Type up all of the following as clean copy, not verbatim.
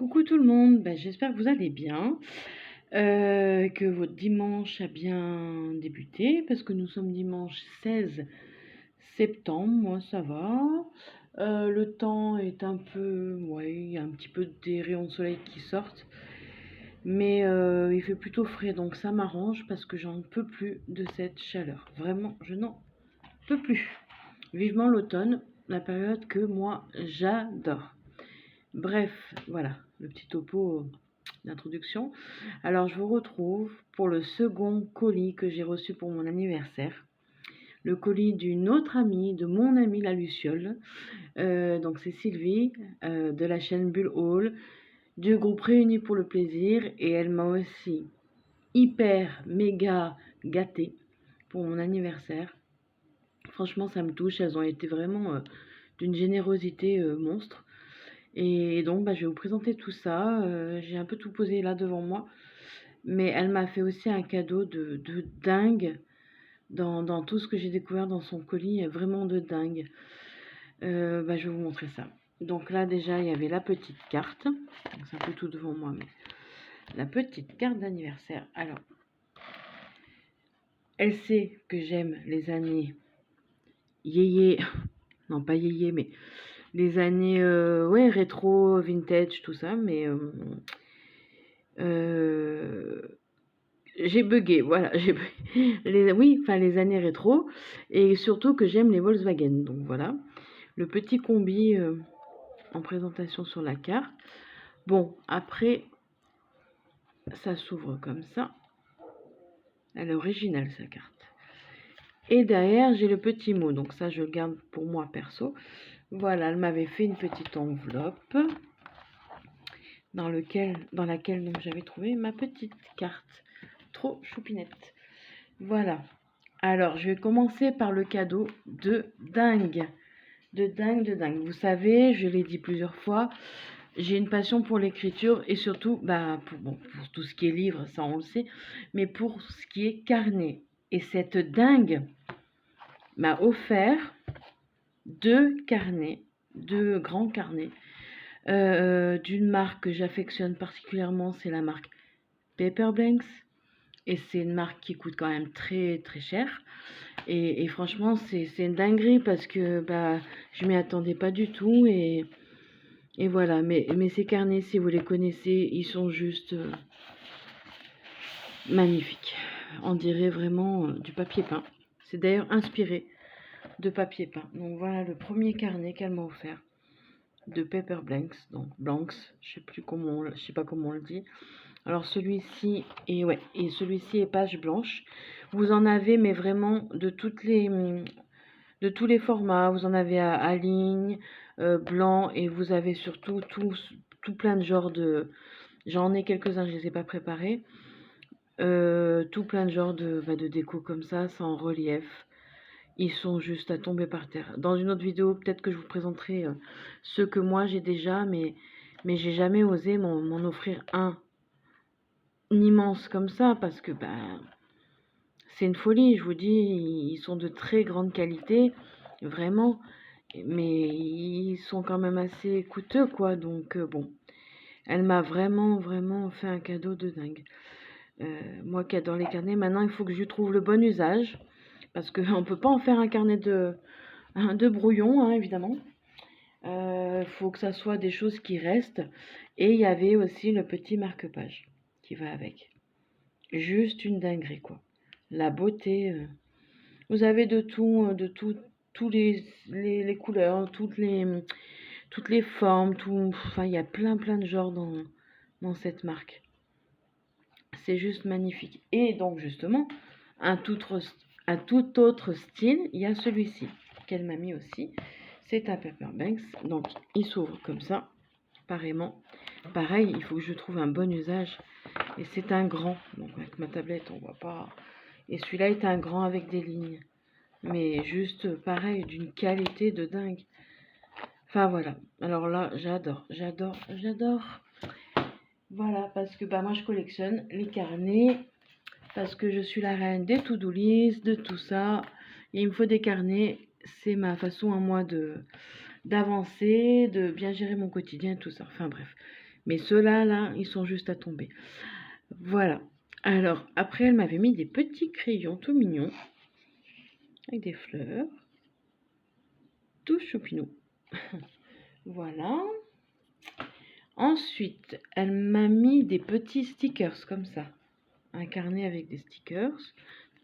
Coucou tout le monde, j'espère que vous allez bien, que votre dimanche a bien débuté parce que nous sommes dimanche 16 septembre, moi ça va. Le temps est un peu, ouais, il y a un petit peu des rayons de soleil qui sortent, mais il fait plutôt frais donc ça m'arrange parce que j'en peux plus de cette chaleur. Vraiment, je n'en peux plus. Vivement l'automne, la période que moi j'adore. Bref, voilà, le petit topo d'introduction. Alors, je vous retrouve pour le second colis que j'ai reçu pour mon anniversaire. Le colis d'une autre amie, de mon amie la Luciole. Donc, c'est Sylvie de la chaîne Bulle Hall, du groupe Réunis pour le plaisir. Et elle m'a aussi hyper, méga gâtée pour mon anniversaire. Franchement, ça me touche. Elles ont été vraiment d'une générosité monstre. Et donc, je vais vous présenter tout ça. J'ai un peu tout posé là devant moi. Mais elle m'a fait aussi un cadeau de dingue dans tout ce que j'ai découvert dans son colis. Vraiment de dingue. Je vais vous montrer ça. Donc là, déjà, il y avait la petite carte. C'est un peu tout devant moi, mais la petite carte d'anniversaire. Alors, elle sait que j'aime les années yéyé. Non, pas yéyé, mais les années ouais, rétro, vintage, tout ça. Mais j'ai bugué, voilà. Oui, enfin les années rétro. Et surtout que j'aime les Volkswagen. Donc voilà. Le petit combi en présentation sur la carte. Bon, après, ça s'ouvre comme ça. Elle est originale, sa carte. Et derrière, j'ai le petit mot. Donc ça, je le garde pour moi perso. Voilà, elle m'avait fait une petite enveloppe dans laquelle donc j'avais trouvé ma petite carte. Trop choupinette. Voilà. Alors, je vais commencer par le cadeau de dingue. De dingue, de dingue. Vous savez, je l'ai dit plusieurs fois, j'ai une passion pour l'écriture et surtout, pour tout ce qui est livre, ça on le sait, mais pour ce qui est carnet. Et cette dingue m'a offert deux carnets, deux grands carnets, d'une marque que j'affectionne particulièrement, c'est la marque Paperblanks. Et c'est une marque qui coûte quand même très très cher. Et franchement, c'est une dinguerie parce que je m'y attendais pas du tout. Et voilà, mais ces carnets, si vous les connaissez, ils sont juste magnifiques. On dirait vraiment du papier peint. C'est d'ailleurs inspiré de papier peint. Donc voilà le premier carnet qu'elle m'a offert de Paperblanks. Donc Blanks, je sais pas comment on le dit. Alors celui-ci est page blanche. Vous en avez mais vraiment de tous les formats. Vous en avez à ligne, blanc et vous avez surtout tout plein de genres de. J'en ai quelques-uns, je les ai pas préparés. Tout plein de genres de déco comme ça, en relief. Ils sont juste à tomber par terre. Dans une autre vidéo, peut-être que je vous présenterai ceux que moi j'ai déjà, mais j'ai jamais osé m'en offrir un immense comme ça parce que c'est une folie, je vous dis, ils sont de très grande qualité, vraiment, mais ils sont quand même assez coûteux quoi, donc bon, elle m'a vraiment vraiment fait un cadeau de dingue. Moi qui adore les carnets, maintenant il faut que je lui trouve le bon usage parce qu'on peut pas en faire un carnet de brouillon, hein, évidemment. Faut que ça soit des choses qui restent et il y avait aussi le petit marque-page qui va avec. Juste une dinguerie quoi. La beauté, vous avez de tout, tous les couleurs, toutes les formes, enfin il y a plein de genres dans cette marque. C'est juste magnifique. Et donc justement, un tout autre style, il y a celui-ci qu'elle m'a mis aussi. C'est un Paperblanks, donc il s'ouvre comme ça, pareillement. Pareil, il faut que je trouve un bon usage. Et c'est un grand. Donc avec ma tablette, on voit pas. Et celui-là est un grand avec des lignes. Mais juste pareil, d'une qualité de dingue. Enfin voilà. Alors là, j'adore. Voilà, parce que moi je collectionne les carnets. Parce que je suis la reine des to-do list, de tout ça. Et il me faut des carnets. C'est ma façon à moi d'avancer, de bien gérer mon quotidien, tout ça. Enfin bref. Mais ceux-là, là, ils sont juste à tomber. Voilà. Alors, après, elle m'avait mis des petits crayons tout mignons, avec des fleurs, tout choupinou. Voilà. Ensuite, elle m'a mis des petits stickers comme ça. Un carnet avec des stickers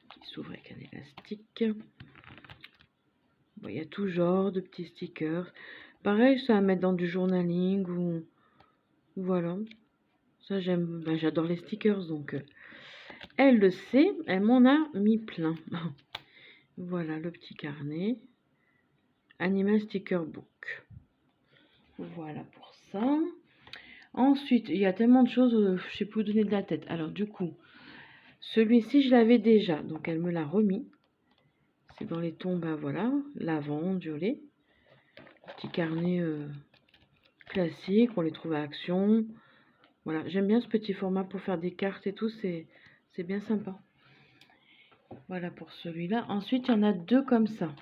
qui s'ouvre avec un élastique. Bon, il y a tout genre de petits stickers. Pareil, ça à mettre dans du journaling ou voilà. Ça j'aime, ben, j'adore les stickers donc elle le sait, elle m'en a mis plein. Voilà le petit carnet. Animal Sticker Book. Voilà pour ça. Ensuite, il y a tellement de choses, je sais plus où donner de la tête. Alors du coup, celui-ci je l'avais déjà, donc elle me l'a remis. C'est dans les tons, ben voilà, lavande, violet. Petit carnet classique, on les trouve à Action. Voilà, j'aime bien ce petit format pour faire des cartes et tout, c'est bien sympa. Voilà pour celui-là. Ensuite, il y en a deux comme ça.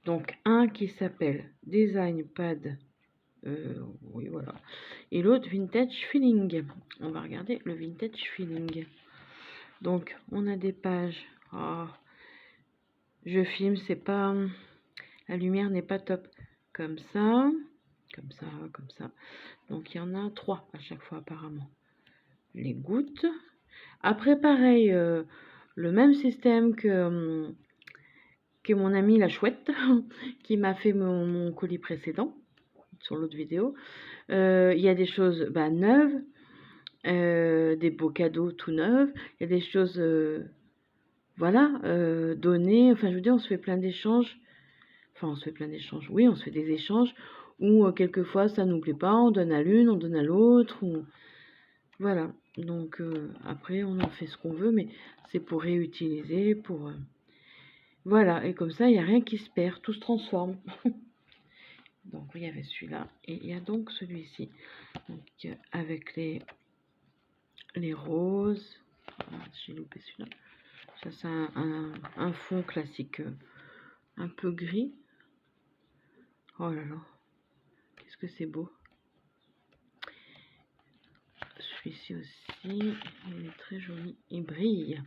Donc, un qui s'appelle Design Pad. Oui, voilà. Et l'autre Vintage Feeling. On va regarder le Vintage Feeling. Donc, on a des pages. Oh, je filme, c'est pas... La lumière n'est pas top. Comme ça, comme ça, comme ça. Donc, il y en a 3 à chaque fois apparemment. Les gouttes. Après, pareil, le même système que mon amie la chouette, qui m'a fait mon colis précédent, sur l'autre vidéo. Il y a des choses neuves, des beaux cadeaux tout neufs. Il y a des choses, voilà, données. Enfin, je veux dire, on se fait plein d'échanges. Enfin, on se fait plein d'échanges. Oui, on se fait des échanges où quelquefois ça nous plaît pas, on donne à l'une, on donne à l'autre. Voilà. Donc après, on en fait ce qu'on veut, mais c'est pour réutiliser, pour voilà. Et comme ça, il n'y a rien qui se perd, tout se transforme. Donc il y avait celui-là et il y a donc celui-ci. Donc avec les roses. Ah, j'ai loupé celui-là. Ça c'est un fond classique, un peu gris. Oh là là, qu'est-ce que c'est beau. Celui-ci aussi, il est très joli. Il brille.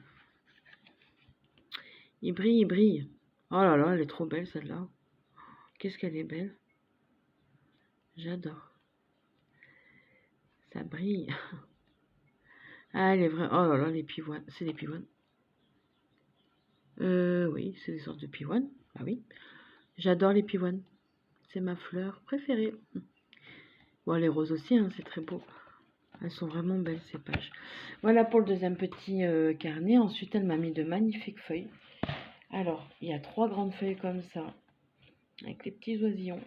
Il brille, il brille. Oh là là, elle est trop belle celle-là. Qu'est-ce qu'elle est belle. J'adore. Ça brille. Ah, elle est vraie. Oh là là, les pivoines. C'est des pivoines. Oui, c'est des sortes de pivoines. Ah oui. J'adore les pivoines. C'est ma fleur préférée. Bon, les roses aussi, hein, c'est très beau. Elles sont vraiment belles, ces pages. Voilà pour le deuxième petit carnet. Ensuite, elle m'a mis de magnifiques feuilles. Alors, il y a 3 grandes feuilles comme ça, avec les petits oisillons.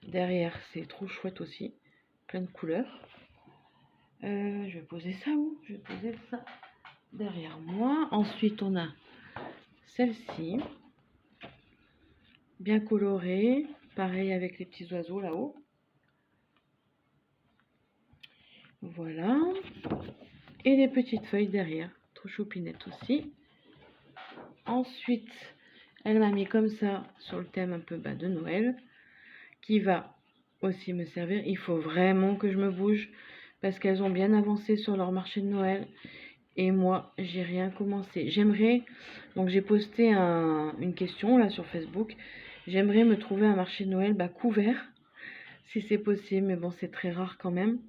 Derrière, c'est trop chouette aussi. Plein de couleurs. Je vais poser ça où? Je vais poser ça derrière moi. Ensuite, on a celle-ci. Bien colorée. Pareil avec les petits oiseaux là-haut. Voilà. Et les petites feuilles derrière. Trop choupinettes aussi. Ensuite, elle m'a mis comme ça sur le thème un peu de Noël. Qui va aussi me servir. Il faut vraiment que je me bouge. Parce qu'elles ont bien avancé sur leur marché de Noël. Et moi, j'ai rien commencé. J'aimerais... Donc j'ai posté une question là sur Facebook. J'aimerais me trouver un marché de Noël couvert. Si c'est possible. Mais bon, c'est très rare quand même.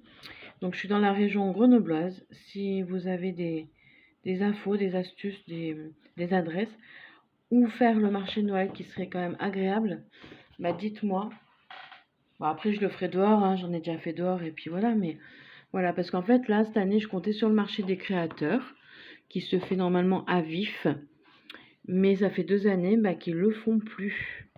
Donc je suis dans la région grenobloise. Si vous avez des infos, des astuces, des adresses, où faire le marché de Noël qui serait quand même agréable, dites-moi. Bon, après je le ferai dehors, hein, j'en ai déjà fait dehors et puis voilà, mais voilà, parce qu'en fait là, cette année, je comptais sur le marché des créateurs, qui se fait normalement à Vif, mais ça fait 2 années qu'ils le font plus.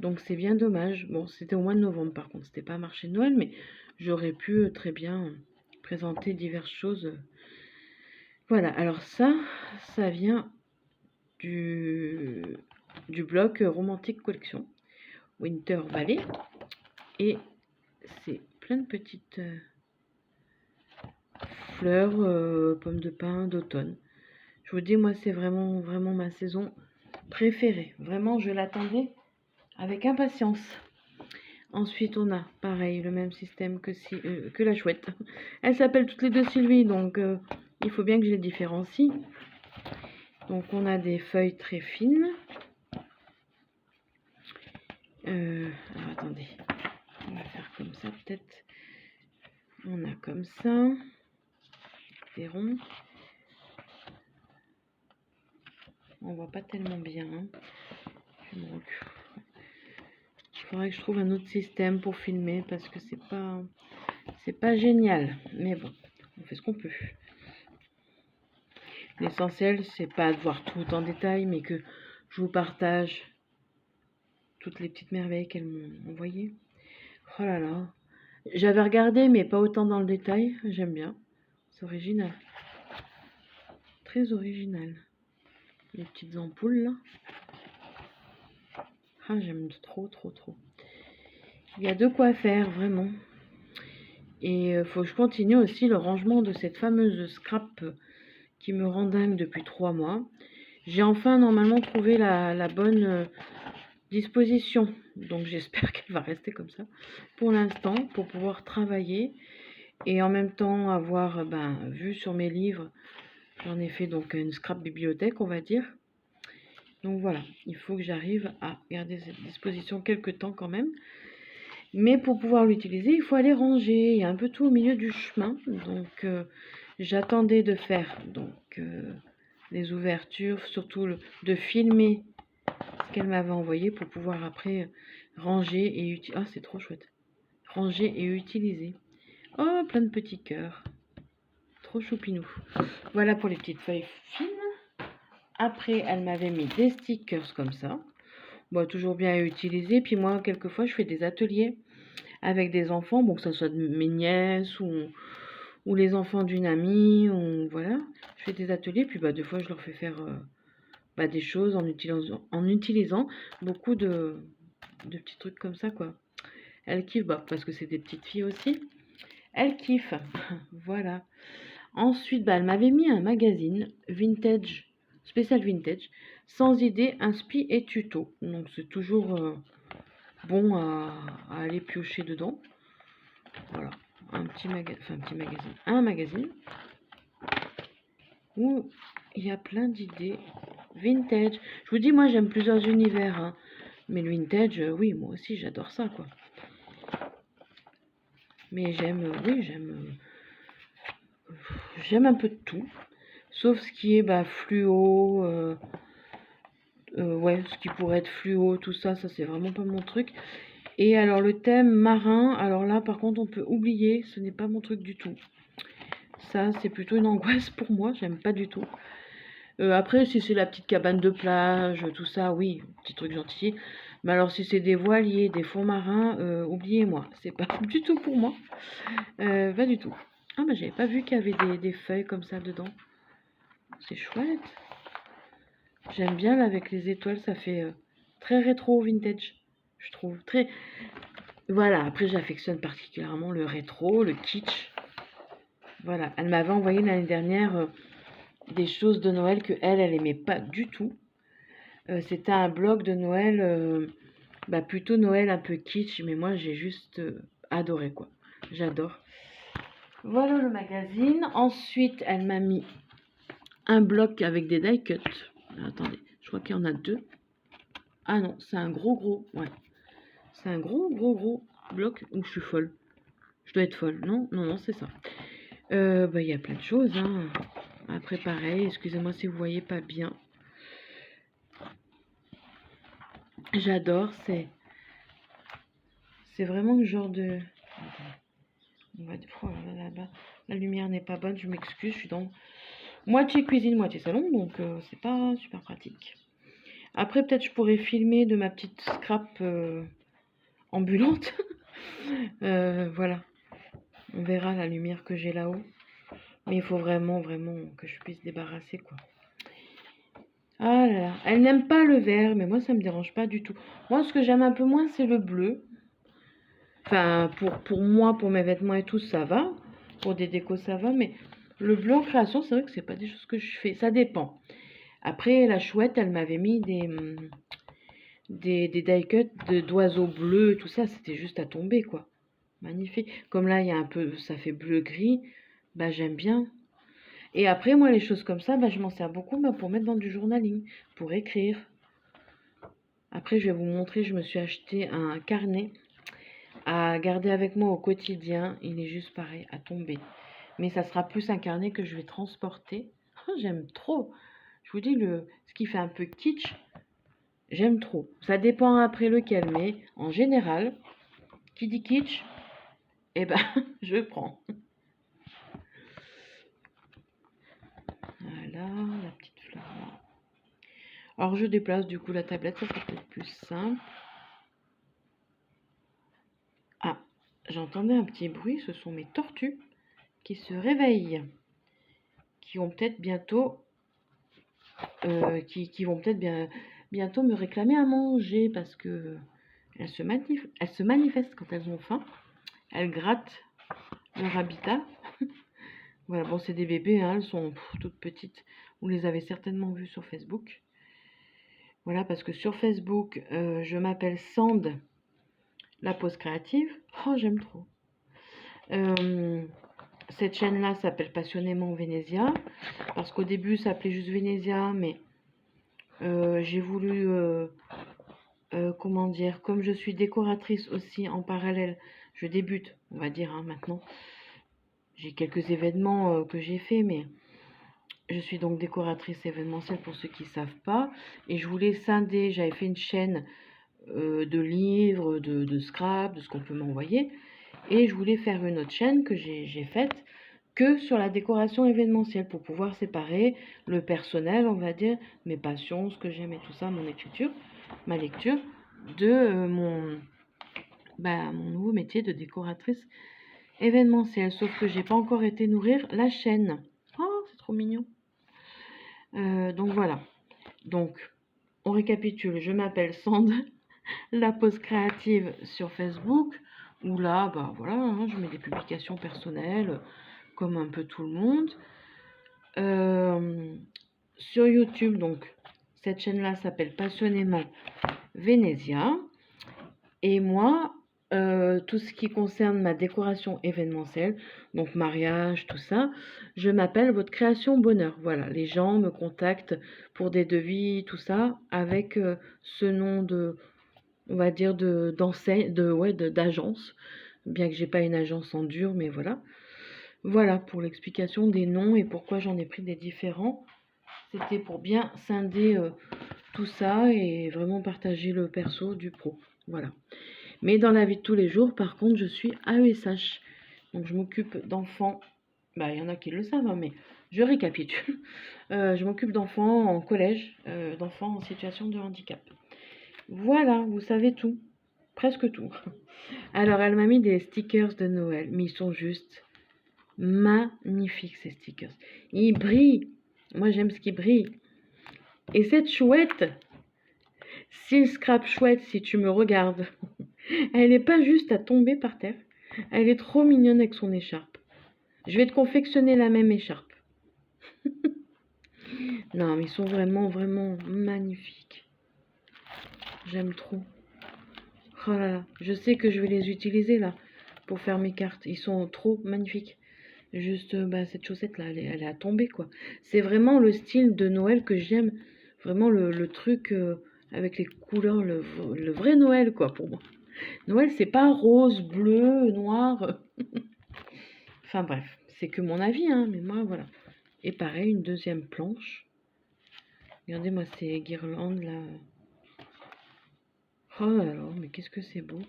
Donc c'est bien dommage. Bon, c'était au mois de novembre par contre, c'était pas un marché de Noël, mais j'aurais pu très bien présenter diverses choses. Voilà, alors ça vient du blog Romantique Collection, Winter Valley, et c'est plein de petites fleurs, pommes de pin d'automne. Je vous dis, moi, c'est vraiment, vraiment ma saison préférée. Vraiment, je l'attendais avec impatience. Ensuite, on a, pareil, le même système que la chouette. Elles s'appellent toutes les deux Sylvie, donc il faut bien que je les différencie. Donc, on a des feuilles très fines. Alors, attendez. On va faire comme ça, peut-être. On a comme ça. Des ronds. On voit pas tellement bien. Hein. Il faudrait que je trouve un autre système pour filmer parce que c'est pas génial. Mais bon, on fait ce qu'on peut. L'essentiel, c'est pas de voir tout en détail, mais que je vous partage toutes les petites merveilles qu'elles m'ont envoyées. Oh là là. J'avais regardé, mais pas autant dans le détail. J'aime bien. C'est original. Très original. Les petites ampoules, là. Ah, j'aime trop, trop, trop. Il y a de quoi faire, vraiment. Et faut que je continue aussi le rangement de cette fameuse scrap qui me rend dingue depuis 3 mois. J'ai enfin normalement trouvé la bonne disposition. Donc j'espère qu'elle va rester comme ça pour l'instant, pour pouvoir travailler. Et en même temps avoir vu sur mes livres, j'en ai fait donc une scrap bibliothèque, on va dire. Donc voilà, il faut que j'arrive à garder cette disposition quelques temps quand même. Mais pour pouvoir l'utiliser, il faut aller ranger. Il y a un peu tout au milieu du chemin. Donc j'attendais de faire les ouvertures, surtout de filmer ce qu'elle m'avait envoyé pour pouvoir après ranger et utiliser. Ah, c'est trop chouette. Ranger et utiliser. Oh, plein de petits cœurs. Trop choupinou. Voilà pour les petites feuilles fines. Après, elle m'avait mis des stickers comme ça. Bon, toujours bien à utiliser. Puis moi, quelquefois, je fais des ateliers avec des enfants. Bon, que ce soit de mes nièces ou les enfants d'une amie. Ou, voilà. Je fais des ateliers. Puis, des fois, je leur fais faire des choses en utilisant beaucoup de petits trucs comme ça, quoi. Elles kiffent, parce que c'est des petites filles aussi. Elles kiffent. Voilà. Ensuite, elle m'avait mis un magazine vintage, spécial vintage, sans idée, inspi et tuto. Donc c'est toujours bon à aller piocher dedans. Voilà, un magazine où il y a plein d'idées vintage. Je vous dis, moi j'aime plusieurs univers, hein, mais le vintage, oui, moi aussi j'adore ça, quoi. Mais j'aime un peu de tout, sauf ce qui est fluo, ouais, ce qui pourrait être fluo, tout ça, c'est vraiment pas mon truc. Et alors le thème marin, alors là par contre on peut oublier, ce n'est pas mon truc du tout. Ça c'est plutôt une angoisse pour moi, j'aime pas du tout. Après si c'est la petite cabane de plage, tout ça, oui, petit truc gentil. Mais alors si c'est des voiliers, des fonds marins, oubliez-moi, c'est pas du tout pour moi. Pas du tout. Ah j'avais pas vu qu'il y avait des feuilles comme ça dedans. C'est chouette. J'aime bien là avec les étoiles, ça fait très rétro vintage, je trouve. Très. Voilà, après j'affectionne particulièrement le rétro, le kitsch. Voilà, elle m'avait envoyé l'année dernière des choses de Noël que elle aimait pas du tout. C'était un blog de Noël, plutôt Noël un peu kitsch, mais moi j'ai juste adoré, quoi. J'adore. Voilà le magazine. Ensuite, elle m'a mis un bloc avec des die cuts. Attendez, je crois qu'il y en a 2. Ah non, c'est un gros, ouais. C'est un gros bloc où je suis folle. Je dois être folle. Non, c'est ça. Il y a plein de choses, hein, à préparer. Excusez-moi si vous voyez pas bien. J'adore, c'est vraiment le genre de... Oh là, la lumière n'est pas bonne, je m'excuse, je suis dans moitié cuisine, moitié salon, donc c'est pas super pratique. Après, peut-être je pourrais filmer de ma petite scrap ambulante. Voilà. On verra la lumière que j'ai là-haut. Mais il faut vraiment que je puisse débarrasser, quoi. Ah là là. Elle n'aime pas le vert, mais moi, ça me dérange pas du tout. Moi, ce que j'aime un peu moins, c'est le bleu. Enfin, pour moi, pour mes vêtements et tout, ça va. Pour des décos, ça va. Mais le bleu en création, c'est vrai que c'est pas des choses que je fais. Ça dépend. Après, la chouette, elle m'avait mis des die cuts d'oiseaux bleus, tout ça, c'était juste à tomber, quoi. Magnifique. Comme là, il y a un peu, ça fait bleu-gris, bah j'aime bien. Et après, moi, les choses comme ça, bah, je m'en sers beaucoup bah, pour mettre dans du journaling, pour écrire. Après, je vais vous montrer, je me suis acheté un carnet à garder avec moi au quotidien. Il est juste pareil, à tomber. Mais ça sera plus un carnet que je vais transporter. Oh, j'aime trop. Je vous dis, ce qui fait un peu kitsch, j'aime trop. Ça dépend après lequel, mais en général, qui dit kitsch, eh ben, je prends. Voilà, la petite fleur là. Alors, je déplace du coup la tablette, ça sera peut-être plus simple. Ah, j'entendais un petit bruit, ce sont mes tortues qui se réveillent, qui vont peut-être bientôt, qui vont peut-être bientôt me réclamer à manger parce que elles se manifestent quand elles ont faim. Elles grattent leur habitat. Voilà, bon, c'est des bébés, hein, elles sont toutes petites. Vous les avez certainement vues sur Facebook. Voilà, parce que sur Facebook, je m'appelle Sand, la pause créative. Oh, j'aime trop. Cette chaîne-là s'appelle Passionnément Vénésia, parce qu'au début, ça s'appelait juste Vénésia, mais j'ai voulu, comment dire, comme je suis décoratrice aussi en parallèle, je débute, on va dire, hein, maintenant. J'ai quelques événements que j'ai fait, mais je suis donc décoratrice événementielle pour ceux qui ne savent pas. Et je voulais scinder, j'avais fait une chaîne de livres, de scrap, de ce qu'on peut m'envoyer. Et je voulais faire une autre chaîne que j'ai faite que sur la décoration événementielle pour pouvoir séparer le personnel, on va dire, mes passions, ce que j'aime et tout ça, mon écriture, ma lecture, de mon nouveau métier de décoratrice événementielle. Sauf que j'ai pas encore été nourrir la chaîne. Oh, c'est trop mignon. Donc voilà. Donc, on récapitule. Je m'appelle Sand, la pause créative sur Facebook, où là, bah voilà, hein, je mets des publications personnelles, comme un peu tout le monde. Sur YouTube, donc, cette chaîne-là s'appelle Passionnément Vénésia. Et moi, tout ce qui concerne ma décoration événementielle, donc mariage, tout ça, je m'appelle Votre Création Bonheur. Voilà, les gens me contactent pour des devis, tout ça, avec ce nom de, on va dire, d'enseigne, d'agence, bien que j'ai pas une agence en dur, mais voilà. Voilà pour l'explication des noms et pourquoi j'en ai pris des différents. C'était pour bien scinder tout ça et vraiment partager le perso du pro. Voilà. Mais dans la vie de tous les jours, par contre, je suis AESH. Donc, je m'occupe d'enfants. Bah, il y en a qui le savent, hein, mais je récapitule. Je m'occupe d'enfants en collège, d'enfants en situation de handicap. Voilà, vous savez tout. Presque tout. Alors, elle m'a mis des stickers de Noël, mais ils sont juste magnifiques, ces stickers. Ils brillent. Moi, j'aime ce qui brille. Et cette chouette, Seal Scrap chouette, si tu me regardes, elle n'est pas juste à tomber par terre. Elle est trop mignonne avec son écharpe. Je vais te confectionner la même écharpe. Non, mais ils sont vraiment, vraiment magnifiques. J'aime trop. Oh là là, je sais que je vais les utiliser là pour faire mes cartes. Ils sont trop magnifiques. Juste, cette chaussette-là, elle est à tomber, quoi. C'est vraiment le style de Noël que j'aime. Vraiment le truc avec les couleurs, le vrai Noël, quoi, pour moi. Noël, c'est pas rose, bleu, noir. Enfin bref, c'est que mon avis, hein, mais moi, voilà. Et pareil, une deuxième planche. Regardez-moi ces guirlandes, là. Oh là là, mais qu'est-ce que c'est beau.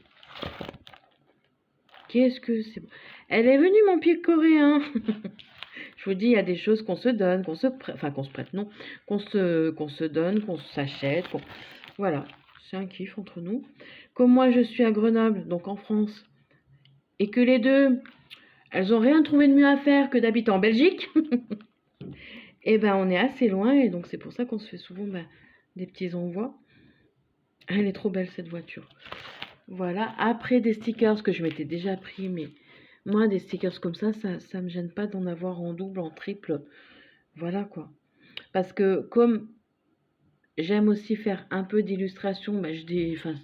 Qu'est-ce que c'est beau. Elle est venue, mon pied coréen. Je vous dis, il y a des choses qu'on se donne, qu'on se prête, enfin qu'on se prête, non, qu'on se donne, qu'on s'achète. Voilà, c'est un kiff entre nous. Comme moi, je suis à Grenoble, donc en France, et que les deux, elles ont rien trouvé de mieux à faire que d'habiter en Belgique. Et ben, on est assez loin, et donc c'est pour ça qu'on se fait souvent des petits envois. Elle est trop belle, cette voiture. Voilà, après des stickers que je m'étais déjà pris, mais moi, des stickers comme ça me gêne pas d'en avoir en double, en triple. Voilà, quoi. Parce que comme j'aime aussi faire un peu d'illustration. Bah, enfin,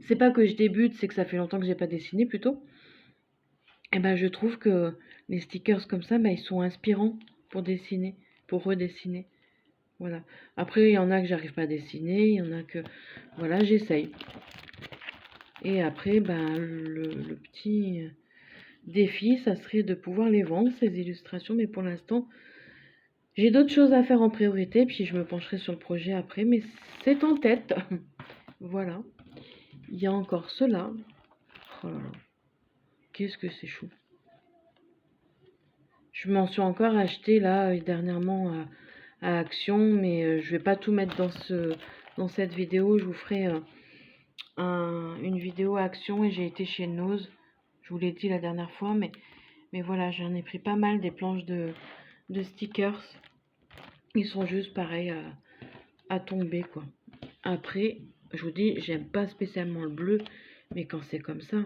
c'est pas que je débute, c'est que ça fait longtemps que j'ai pas dessiné plutôt. Et ben, je trouve que les stickers comme ça, bah, ils sont inspirants pour dessiner, pour redessiner. Voilà. Après, il y en a que j'arrive pas à dessiner, il y en a que, voilà, j'essaye. Et après, ben, le petit défi, ça serait de pouvoir les vendre, ces illustrations. Mais pour l'instant, j'ai d'autres choses à faire en priorité, puis je me pencherai sur le projet après. Mais c'est en tête. Voilà. Il y a encore cela. Oh là là. Qu'est-ce que c'est chou. Je m'en suis encore acheté là dernièrement à Action, mais je vais pas tout mettre dans cette vidéo. Je vous ferai une vidéo à Action et j'ai été chez Nose. Je vous l'ai dit la dernière fois, mais voilà, j'en ai pris pas mal des planches de stickers. Ils sont juste pareils à tomber quoi. Après, je vous dis, j'aime pas spécialement le bleu, mais quand c'est comme ça,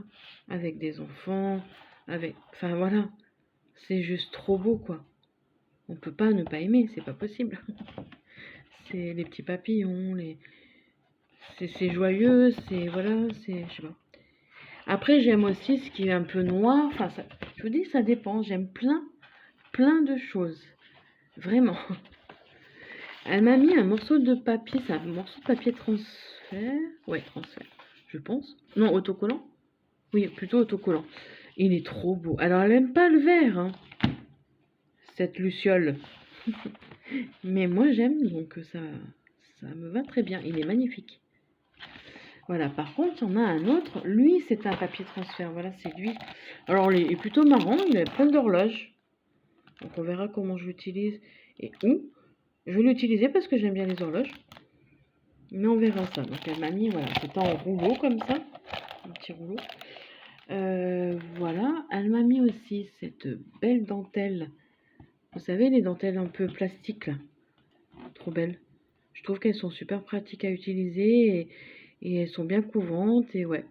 avec des enfants, enfin voilà, c'est juste trop beau quoi. On peut pas ne pas aimer, c'est pas possible. C'est les petits papillons, c'est joyeux, c'est voilà, c'est je sais pas. Après, j'aime aussi ce qui est un peu noir. Enfin, je vous dis, ça dépend. J'aime plein de choses. Vraiment. Elle m'a mis un morceau de papier. C'est un morceau de papier transfert. Ouais, transfert, je pense. Non, autocollant. Oui, plutôt autocollant. Il est trop beau. Alors, elle aime pas le vert, hein, cette luciole. Mais moi, j'aime, donc ça me va très bien. Il est magnifique. Voilà, par contre, on a un autre. Lui, c'est un papier transfert. Voilà, c'est lui. Alors, il est plutôt marrant. Il a plein d'horloges. Donc, on verra comment je l'utilise et où. Je vais l'utiliser parce que j'aime bien les horloges. Mais on verra ça. Donc, elle m'a mis, voilà, c'est en rouleau comme ça. Un petit rouleau. Voilà. Elle m'a mis aussi cette belle dentelle. Vous savez, les dentelles un peu plastiques, là. Trop belles. Je trouve qu'elles sont super pratiques à utiliser et elles sont bien couvrantes. Et ouais,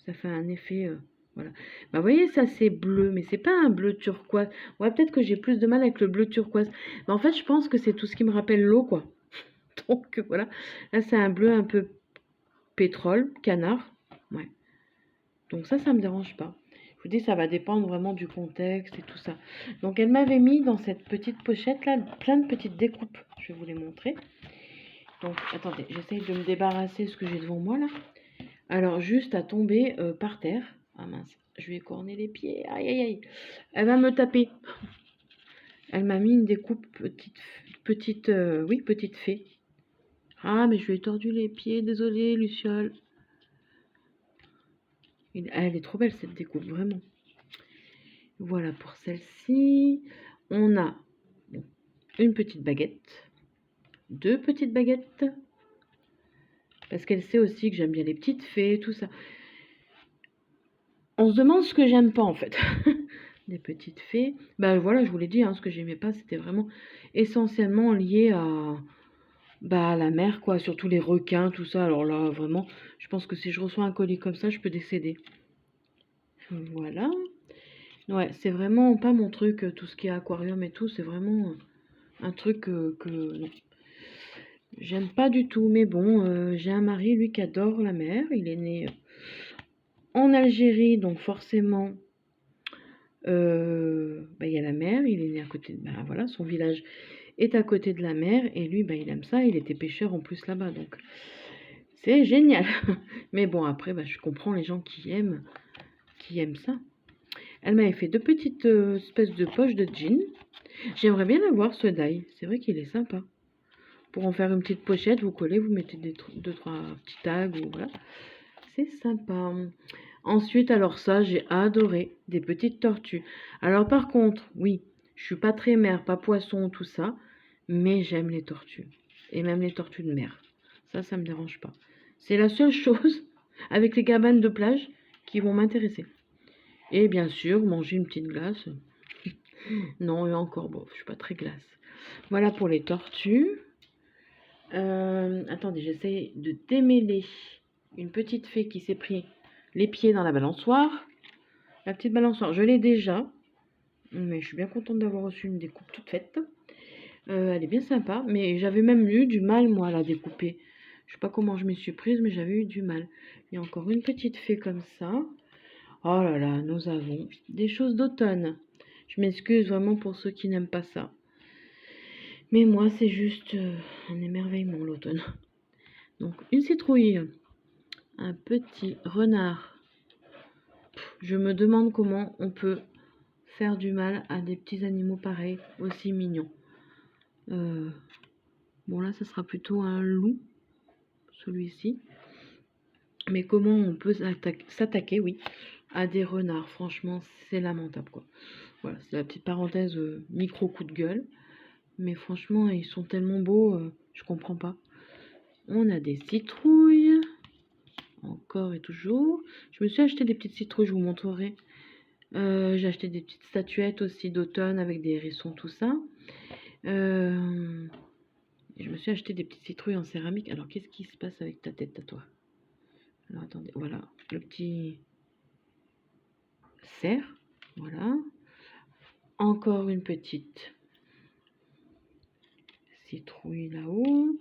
ça fait un effet... voilà. Bah, vous voyez, ça c'est bleu, mais c'est pas un bleu turquoise. Ouais, peut-être que j'ai plus de mal avec le bleu turquoise. Mais en fait, je pense que c'est tout ce qui me rappelle l'eau, quoi. Donc voilà. Là, c'est un bleu un peu pétrole, canard. Ouais. Donc ça me dérange pas. Je vous dis, ça va dépendre vraiment du contexte et tout ça. Donc elle m'avait mis dans cette petite pochette là plein de petites découpes. Je vais vous les montrer. Donc attendez, j'essaye de me débarrasser de ce que j'ai devant moi là. Alors juste à tomber par terre. Ah mince, je lui ai corné les pieds. Aïe aïe aïe. Elle va me taper. Elle m'a mis une découpe petite fée. Ah mais je lui ai tordu les pieds. Désolée Luciole. Elle est trop belle cette découpe, vraiment. Voilà pour celle-ci. On a une petite baguette. 2 petites baguettes. Parce qu'elle sait aussi que j'aime bien les petites fées, tout ça. On se demande ce que j'aime pas en fait. Des petites fées. Ben voilà, je vous l'ai dit, hein, ce que j'aimais pas, c'était vraiment essentiellement lié à la mer, quoi. Surtout les requins, tout ça. Alors là, vraiment, je pense que si je reçois un colis comme ça, je peux décéder. Voilà. Ouais, c'est vraiment pas mon truc, tout ce qui est aquarium et tout, c'est vraiment un truc que non. J'aime pas du tout, mais bon, j'ai un mari, lui, qui adore la mer. Il est né en Algérie, donc forcément, il y a la mer. Il est né à côté, voilà, son village est à côté de la mer, et lui, il aime ça. Il était pêcheur en plus là-bas, donc c'est génial. Mais bon, après, je comprends les gens qui aiment ça. Elle m'avait fait 2 petites espèces de poches de jean. J'aimerais bien avoir ce die. C'est vrai qu'il est sympa. Pour en faire une petite pochette, vous collez, vous mettez 2-3 petits tags, ou voilà. C'est sympa. Ensuite, alors ça, j'ai adoré des petites tortues. Alors par contre, oui, je suis pas très mer, pas poisson, tout ça, mais j'aime les tortues. Et même les tortues de mer. Ça me dérange pas. C'est la seule chose avec les cabanes de plage qui vont m'intéresser. Et bien sûr, manger une petite glace. Non, et encore, bon, je suis pas très glace. Voilà pour les tortues. Attendez, j'essaie de démêler une petite fée qui s'est pris les pieds dans la balançoire. La petite balançoire, je l'ai déjà. Mais je suis bien contente d'avoir reçu une découpe toute faite. Elle est bien sympa, mais j'avais même eu du mal, moi, à la découper. Je sais pas comment je m'y suis prise, mais j'avais eu du mal. Il y a encore une petite fée comme ça. Oh là là, nous avons des choses d'automne. Je m'excuse vraiment pour ceux qui n'aiment pas ça. Mais moi, c'est juste un émerveillement, l'automne. Donc, une citrouille, un petit renard. Je me demande comment on peut faire du mal à des petits animaux pareils, aussi mignons. Bon, là, ça sera plutôt un loup, celui-ci. Mais comment on peut s'attaquer, oui, à des renards? Franchement, c'est lamentable, quoi. Voilà, c'est la petite parenthèse micro coup de gueule. Mais franchement, ils sont tellement beaux, je comprends pas. On a des citrouilles. Encore et toujours. Je me suis acheté des petites citrouilles, je vous montrerai. J'ai acheté des petites statuettes aussi d'automne avec des hérissons, tout ça. Je me suis acheté des petites citrouilles en céramique. Alors, qu'est-ce qui se passe avec ta tête à toi? Alors, attendez, voilà, le petit cerf. Voilà. Encore une petite citrouille là-haut.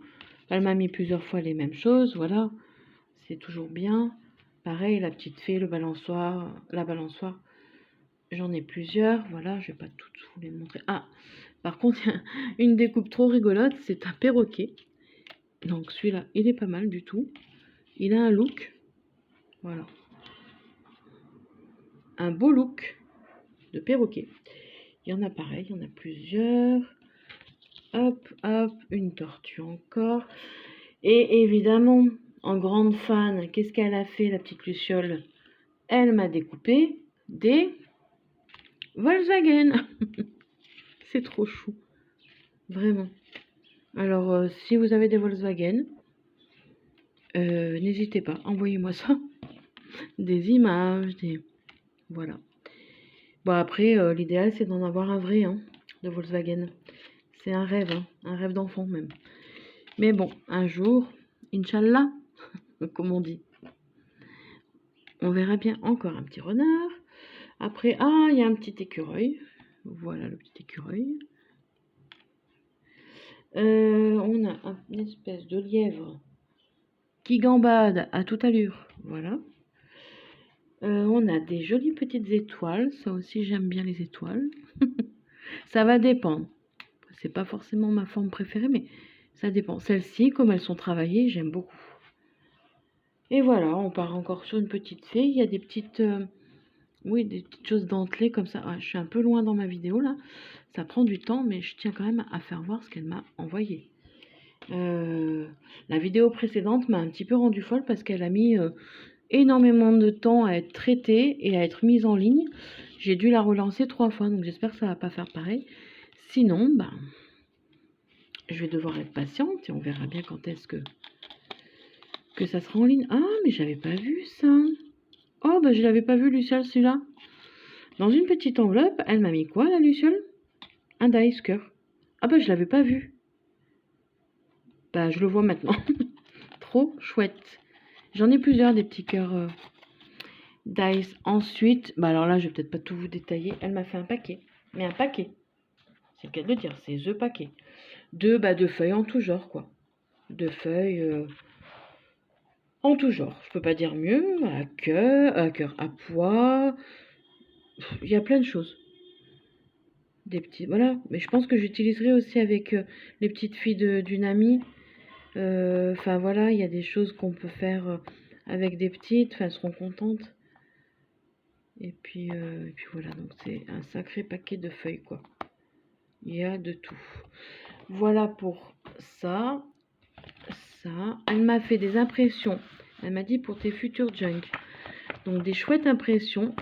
Elle m'a mis plusieurs fois les mêmes choses, voilà. C'est toujours bien. Pareil, la petite fée, le balançoire, la balançoire. J'en ai plusieurs, voilà, je vais pas toutes vous les montrer. Ah, par contre, une découpe trop rigolote, c'est un perroquet. Donc celui-là, il est pas mal du tout. Il a un look, voilà. Un beau look de perroquet. Il y en a pareil, il y en a plusieurs. Hop, hop, une tortue encore. Et évidemment, en grande fan, qu'est-ce qu'elle a fait, la petite Luciole? Elle m'a découpé des Volkswagen. C'est trop chou, vraiment. Alors, si vous avez des Volkswagen, n'hésitez pas, envoyez-moi ça. Des images, des... Voilà. Bon, après, l'idéal, c'est d'en avoir un vrai, hein, de Volkswagen. C'est un rêve, hein, un rêve d'enfant même. Mais bon, un jour, Inch'Allah, comme on dit. On verra bien. Encore un petit renard. Après, ah, il y a un petit écureuil. Voilà le petit écureuil. On a une espèce de lièvre qui gambade à toute allure. Voilà. On a des jolies petites étoiles. Ça aussi, j'aime bien les étoiles. Ça va dépendre. C'est pas forcément ma forme préférée, mais ça dépend. Celles-ci, comme elles sont travaillées, j'aime beaucoup. Et voilà, on part encore sur une petite fée. Il y a des petites... oui, des petites choses dentelées comme ça. Ah, je suis un peu loin dans ma vidéo, là. Ça prend du temps, mais je tiens quand même à faire voir ce qu'elle m'a envoyé. La vidéo précédente m'a un petit peu rendue folle parce qu'elle a mis énormément de temps à être traitée et à être mise en ligne. J'ai dû la relancer 3 fois, donc j'espère que ça va pas faire pareil. Sinon, ben, je vais devoir être patiente et on verra bien quand est-ce que ça sera en ligne. Ah, mais j'avais pas vu ça. Oh, bah je l'avais pas vu, Luciole, celui-là. Dans une petite enveloppe, elle m'a mis quoi, la Luciole? Un dice cœur. Ah bah je l'avais pas vu. Bah je le vois maintenant. Trop chouette. J'en ai plusieurs des petits cœurs dice. Ensuite, bah alors là je vais peut-être pas tout vous détailler. Elle m'a fait un paquet. Mais un paquet. C'est le cas de le dire, c'est the paquet. De feuilles en tout genre quoi. De feuilles en tout genre. Je peux pas dire mieux. À cœur, à pois. Il y a plein de choses. Des petits, voilà. Mais je pense que j'utiliserai aussi avec les petites filles d'une amie. Enfin voilà, il y a des choses qu'on peut faire avec des petites, enfin elles seront contentes. Et puis voilà, donc c'est un sacré paquet de feuilles quoi. Il y a de tout. Voilà pour ça. Elle m'a fait des impressions. Elle m'a dit pour tes futurs junk. Donc des chouettes impressions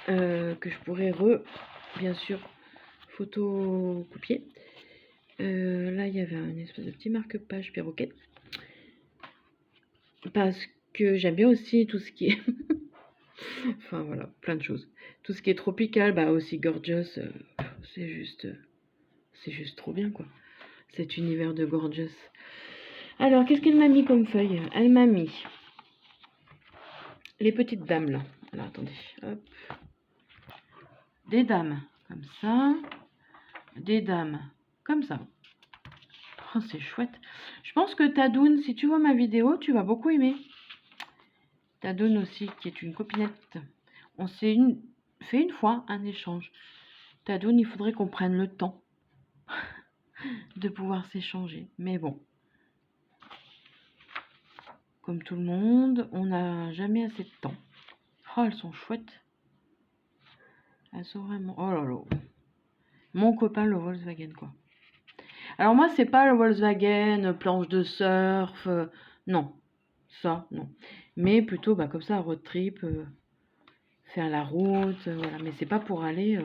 que je pourrais bien sûr photocopier. Là, il y avait un espèce de petit marque-page perroquet. Parce que j'aime bien aussi tout ce qui est... enfin, voilà, plein de choses. Tout ce qui est tropical, bah aussi Gorgeous, c'est juste trop bien, quoi. Cet univers de Gorgeous. Alors, qu'est-ce qu'elle m'a mis comme feuille? Elle m'a mis les petites dames, là. Alors, attendez, hop. Des dames, comme ça. Des dames, comme ça. Oh, c'est chouette. Je pense que Tadoun, si tu vois ma vidéo, tu vas beaucoup aimer. Tadoun aussi, qui est une copinette. On s'est fait une fois un échange. Tadoun, il faudrait qu'on prenne le temps de pouvoir s'échanger. Mais bon, comme tout le monde, on n'a jamais assez de temps. Oh, elles sont chouettes. Elles sont vraiment... Oh là là. Mon copain, le Volkswagen, quoi. Alors moi, c'est pas le Volkswagen, planche de surf. Non. Ça, non. Mais plutôt, bah, comme ça, road trip, faire la route. Voilà. Mais c'est pas pour aller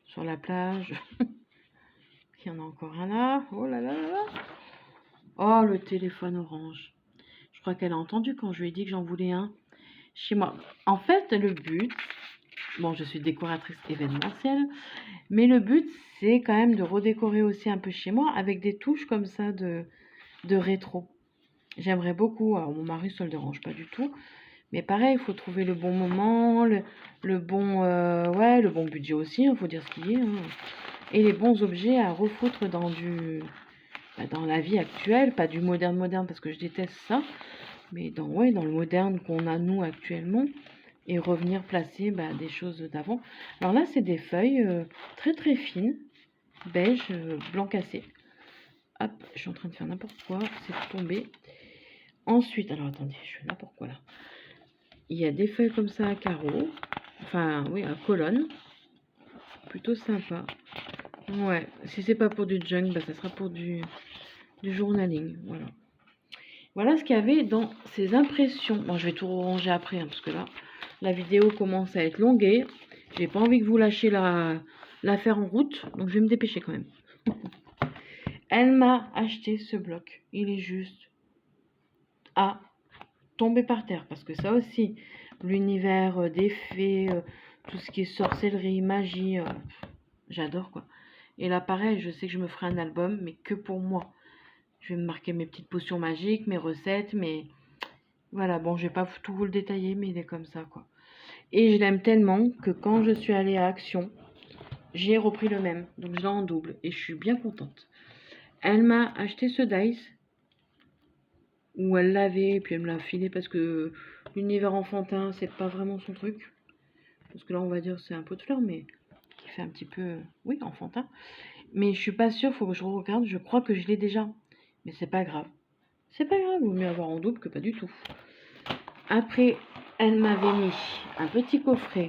sur la plage. Il y en a encore un là. Oh là là là là. Oh, le téléphone orange. Je crois qu'elle a entendu quand je lui ai dit que j'en voulais un chez moi. En fait, le but... Bon, je suis décoratrice événementielle, mais le but, c'est quand même de redécorer aussi un peu chez moi avec des touches comme ça de rétro. J'aimerais beaucoup. Alors, mon mari, ça ne le dérange pas du tout. Mais pareil, il faut trouver le bon moment, le bon, ouais, le bon budget aussi, il faut dire ce qu'il y a. Hein. Et les bons objets à refoutre dans dans la vie actuelle, pas du moderne parce que je déteste ça, mais ouais, dans le moderne qu'on a nous actuellement. Et revenir placer des choses d'avant. Alors là, c'est des feuilles très très fines, beige, blanc cassé. Hop, je suis en train de faire n'importe quoi, c'est tombé. Ensuite, alors attendez, je fais n'importe quoi là. Il y a des feuilles comme ça à carreaux, enfin oui, à colonne. Plutôt sympa. Ouais, si c'est pas pour du junk, ça sera pour du journaling, voilà. Voilà ce qu'il y avait dans ces impressions. Bon, je vais tout ranger après, hein, parce que là, la vidéo commence à être longuée. J'ai pas envie que vous lâchiez l'affaire en route, donc je vais me dépêcher quand même. Elle m'a acheté ce bloc. Il est juste à tomber par terre, parce que ça aussi, l'univers des fées, tout ce qui est sorcellerie, magie, j'adore quoi. Et là, pareil, je sais que je me ferai un album, mais que pour moi. Je vais me marquer mes petites potions magiques, mes recettes, mais voilà, bon, je vais pas tout vous le détailler, mais il est comme ça, quoi. Et je l'aime tellement que quand je suis allée à Action, j'ai repris le même. Donc je l'ai en double et je suis bien contente. Elle m'a acheté ce dice, où elle l'avait, et puis elle me l'a filé parce que l'univers enfantin, c'est pas vraiment son truc. Parce que là, on va dire c'est un pot de fleurs, mais qui fait un petit peu, oui, enfantin. Mais je suis pas sûre, faut que je regarde. Je crois que je l'ai déjà. Mais c'est pas grave. C'est pas grave, vaut mieux avoir en double que pas du tout. Après, elle m'avait mis un petit coffret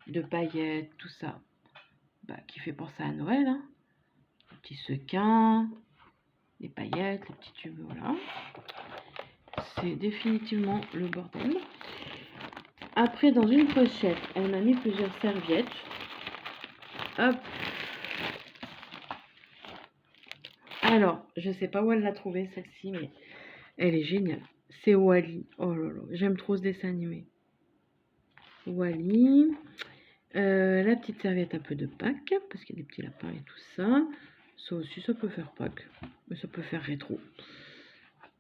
de paillettes, tout ça, qui fait penser à Noël. Hein. Les petits sequins, les paillettes, les petits tubes, voilà. C'est définitivement le bordel. Après, dans une pochette, elle m'a mis plusieurs serviettes. Hop. Alors, je sais pas où elle l'a trouvée, celle-ci, mais elle est géniale. C'est Wally. Oh là là, j'aime trop ce dessin animé. Wally. La petite serviette un peu de Pâques, parce qu'il y a des petits lapins et tout ça. Ça aussi, ça peut faire Pâques, mais ça peut faire rétro.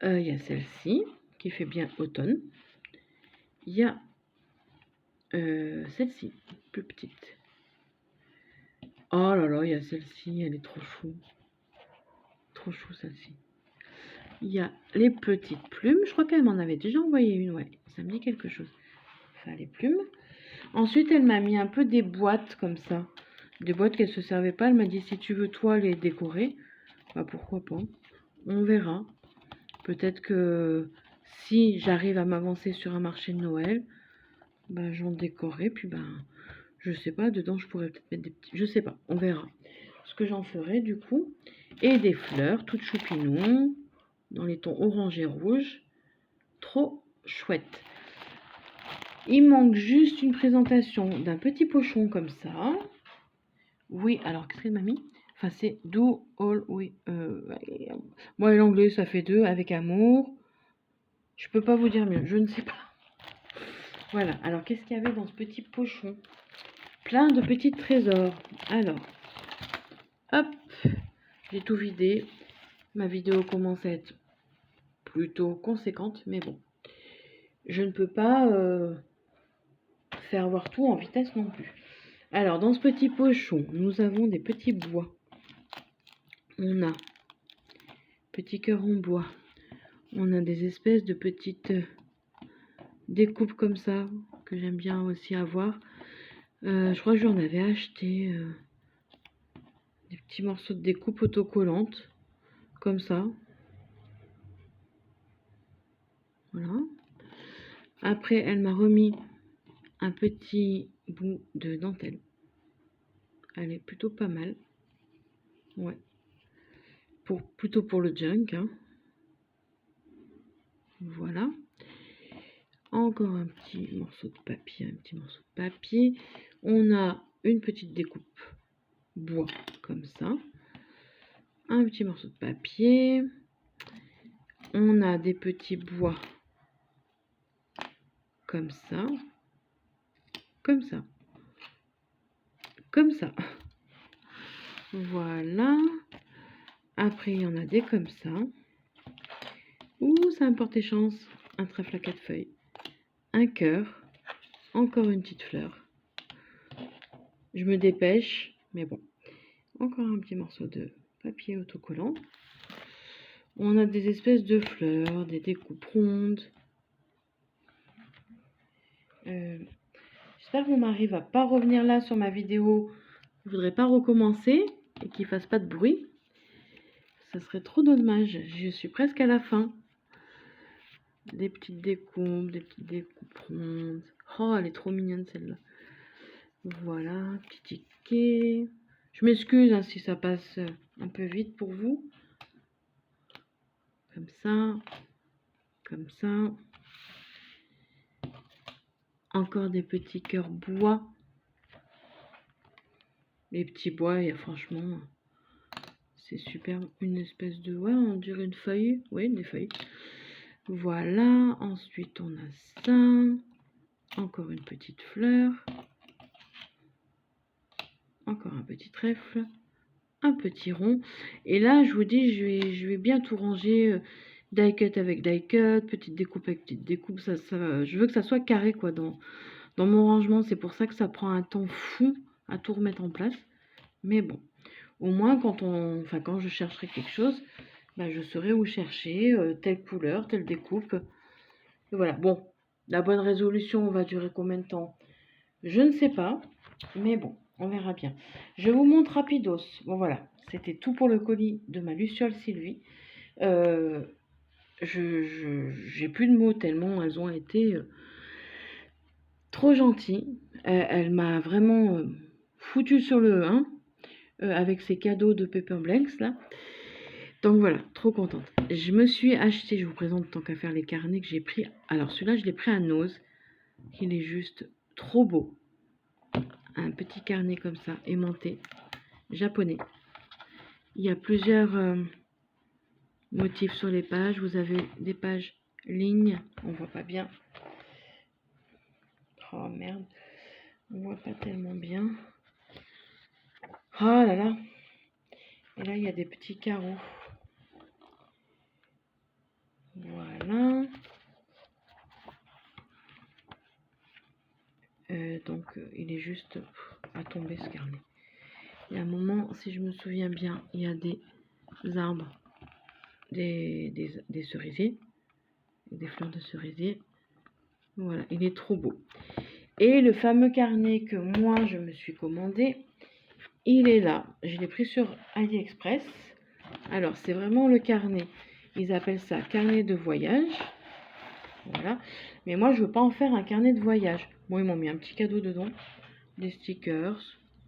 Il y a celle-ci, qui fait bien automne. Il y a celle-ci, plus petite. Oh là là, il y a celle-ci, elle est trop chou. Trop chou celle-ci. Il y a les petites plumes. Je crois qu'elle m'en avait déjà envoyé une, ouais. Ça me dit quelque chose. Enfin, les plumes. Ensuite, elle m'a mis un peu des boîtes comme ça. Des boîtes qu'elle se servait pas. Elle m'a dit, si tu veux, toi, les décorer. Pourquoi pas. On verra. Peut-être que si j'arrive à m'avancer sur un marché de Noël, j'en décorerai. Puis, je sais pas, dedans, je pourrais peut-être mettre des petits... Je sais pas, on verra ce que j'en ferai, du coup. Et des fleurs, toutes choupinou, dans les tons orange et rouge. Trop chouette. Il manque juste une présentation d'un petit pochon comme ça. Oui, alors qu'est-ce qu'elle m'a mis? Enfin, c'est Do All We... moi, l'anglais, ça fait deux, avec amour. Je peux pas vous dire mieux, je ne sais pas. Voilà, alors qu'est-ce qu'il y avait dans ce petit pochon? Plein de petits trésors. Alors, hop, j'ai tout vidé. Ma vidéo commence à être plutôt conséquente, mais bon. Je ne peux pas faire voir tout en vitesse non plus. Alors, dans ce petit pochon, nous avons des petits bois. On a petits cœurs en bois. On a des espèces de petites découpes comme ça, que j'aime bien aussi avoir. Je crois que j'en avais acheté des petits morceaux de découpe autocollantes, comme ça. Voilà. Après, elle m'a remis un petit bout de dentelle. Elle est plutôt pas mal. Ouais. Plutôt pour le junk. Hein. Voilà. Encore un petit morceau de papier, On a une petite découpe bois comme ça. Un petit morceau de papier. On a des petits bois comme ça. Comme ça. Comme ça. Voilà. Après, il y en a des comme ça. Ouh, ça a porté chance. Un trèfle à 4 feuilles. Un cœur. Encore une petite fleur. Je me dépêche, mais bon. Encore un petit morceau de papier autocollant. On a des espèces de fleurs, des découpes rondes. J'espère que mon mari va pas revenir là sur ma vidéo. Je voudrais pas recommencer et qu'il fasse pas de bruit. Ça serait trop dommage. Je suis presque à la fin. Des petites découpes rondes. Oh, elle est trop mignonne celle-là. Voilà, petit ticket. Je m'excuse hein, si ça passe un peu vite pour vous. Comme ça. Comme ça. Encore des petits cœurs bois. Les petits bois, et franchement, c'est super. Une espèce de... Ouais, on dirait une feuille. Oui, des feuilles. Voilà. Ensuite, on a ça. Encore une petite fleur. Encore un petit trèfle. Un petit rond. Et là, je vous dis, je vais bien tout ranger. Die cut avec die cut. Petite découpe avec petite découpe. Je veux que ça soit carré, quoi, dans mon rangement. C'est pour ça que ça prend un temps fou à tout remettre en place. Mais bon. Au moins, quand je chercherai quelque chose, bah, je saurai où chercher, telle couleur, telle découpe. Et voilà. Bon, la bonne résolution va durer combien de temps? Je ne sais pas, mais bon, on verra bien. Je vous montre rapidos. Bon, voilà, c'était tout pour le colis de ma Luciole Sylvie. J'ai plus de mots tellement elles ont été trop gentilles. Elle m'a vraiment foutu sur le 1. Avec ces cadeaux de Pepper Blanks là. Donc voilà, trop contente. Je me suis acheté, je vous présente tant qu'à faire les carnets que j'ai pris. Alors celui-là, je l'ai pris à Nose. Il est juste trop beau. Un petit carnet comme ça, aimanté, japonais. Il y a plusieurs motifs sur les pages. Vous avez des pages lignes, on voit pas bien. Oh merde, on voit pas tellement bien. Oh là là. Et là, il y a des petits carreaux. Voilà. Donc, il est juste à tomber ce carnet. Il y a un moment, si je me souviens bien, il y a des arbres, des cerisiers, des fleurs de cerisier. Voilà, il est trop beau. Et le fameux carnet que moi, je me suis commandé, il est là. Je l'ai pris sur AliExpress. Alors, c'est vraiment le carnet. Ils appellent ça carnet de voyage. Voilà. Mais moi, je veux pas en faire un carnet de voyage. Bon, ils m'ont mis un petit cadeau dedans. Des stickers,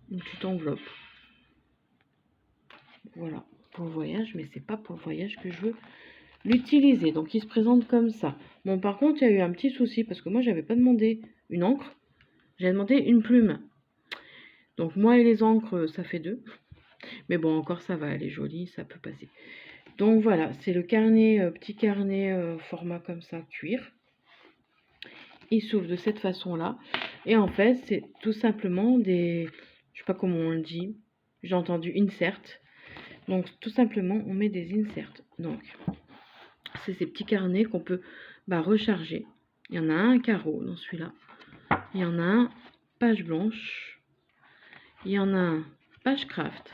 une petite enveloppe. Voilà, pour le voyage, mais c'est pas pour le voyage que je veux l'utiliser. Donc, il se présente comme ça. Bon, par contre, il y a eu un petit souci parce que moi, j'avais pas demandé une encre. J'avais demandé une plume. Donc, moi et les encres, ça fait 2. Mais bon, encore ça va, elle est jolie, ça peut passer. Donc, voilà, c'est le carnet, petit carnet format comme ça, cuir. Il s'ouvre de cette façon-là. Et en fait, c'est tout simplement des... Je sais pas comment on le dit. J'ai entendu insert. Donc, tout simplement, on met des inserts. Donc, c'est ces petits carnets qu'on peut recharger. Il y en a un carreau dans celui-là. Il y en a un page blanche. Il y en a un page craft.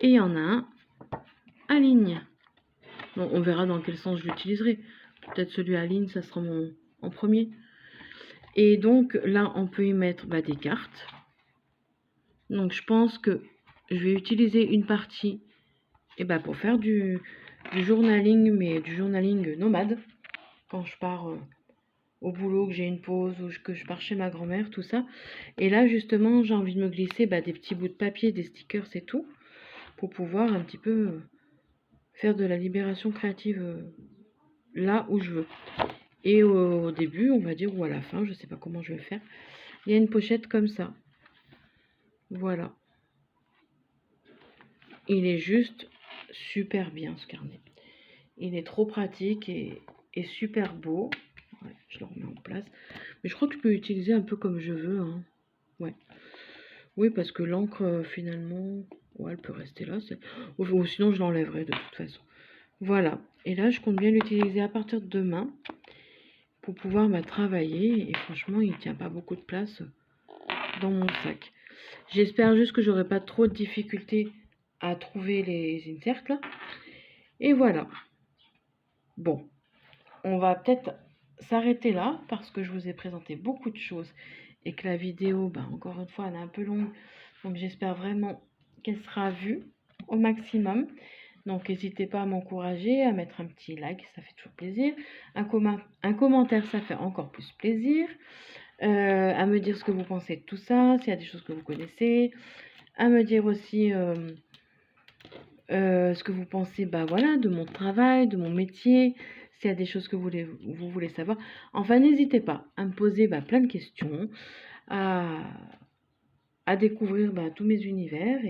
Et il y en a un à ligne. Bon, on verra dans quel sens je l'utiliserai. Peut-être celui à ligne, ça sera en premier. Et donc là, on peut y mettre des cartes. Donc je pense que je vais utiliser une partie pour faire du journaling, mais du journaling nomade. Quand je pars au boulot, que j'ai une pause ou que je pars chez ma grand-mère, tout ça. Et là, justement, j'ai envie de me glisser des petits bouts de papier, des stickers et tout, pour pouvoir un petit peu faire de la libération créative là où je veux. Et au début, on va dire, ou à la fin, je sais pas comment je vais faire, il y a une pochette comme ça. Voilà. Il est juste super bien, ce carnet. Il est trop pratique et super beau. Ouais, je le remets en place. Mais je crois que je peux l'utiliser un peu comme je veux. Hein. Ouais. Oui, parce que l'encre, finalement, ouais, elle peut rester là. Ou sinon, je l'enlèverai de toute façon. Voilà. Et là, je compte bien l'utiliser à partir de demain pour pouvoir travailler. Et franchement, il ne tient pas beaucoup de place dans mon sac. J'espère juste que j'aurai pas trop de difficultés à trouver les inserts là. Et voilà. Bon, on va peut-être s'arrêter là parce que je vous ai présenté beaucoup de choses et que la vidéo, encore une fois, elle est un peu longue. Donc j'espère vraiment qu'elle sera vue au maximum. Donc n'hésitez pas à m'encourager, à mettre un petit like, ça fait toujours plaisir. Un commentaire, ça fait encore plus plaisir. À me dire ce que vous pensez de tout ça, s'il y a des choses que vous connaissez. À me dire aussi ce que vous pensez de mon travail, de mon métier, s'il y a des choses que vous voulez savoir. Enfin, n'hésitez pas à me poser plein de questions, à découvrir tous mes univers.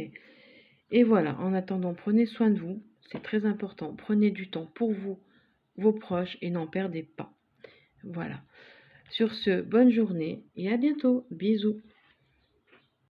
Et voilà, en attendant, prenez soin de vous, c'est très important. Prenez du temps pour vous, vos proches, et n'en perdez pas. Voilà. Sur ce, bonne journée et à bientôt. Bisous.